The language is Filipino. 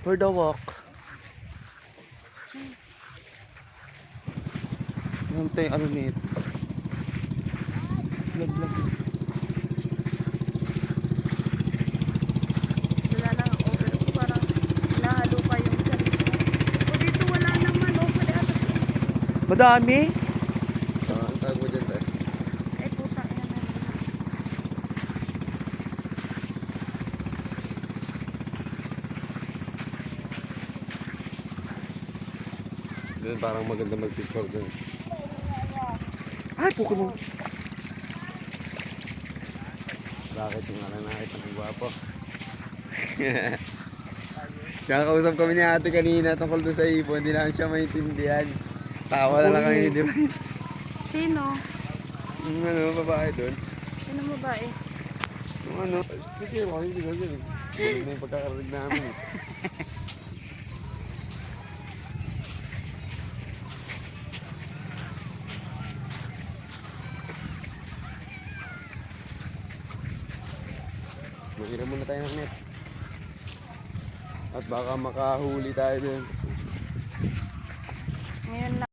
For the walk. Yung tayo, ano nito? Vlog. Wala lang ako. Pero parang nahalo pa yung dyan. O dito wala naman. O pwede ata. Madami? Ang tawag mo dyan tayo. Ay puta. Yan na. Doon parang maganda mag-picture doon. Ay, puko mo. Bakit yung alam nakita ng gwapo? Nakakausap kami ni ate kanina tungkol doon sa ibon. Hindi namin siya maintindihan. Tawa na lang kami ni Divine. Sino? Yung ano, babae doon. Sino babae? Yung ano, sige, baka hindi ko dyan. Hindi na yung pagkakarinig namin. Mag-ira muna tayo ng net. At baka makahuli tayo doon. Ngayon lang.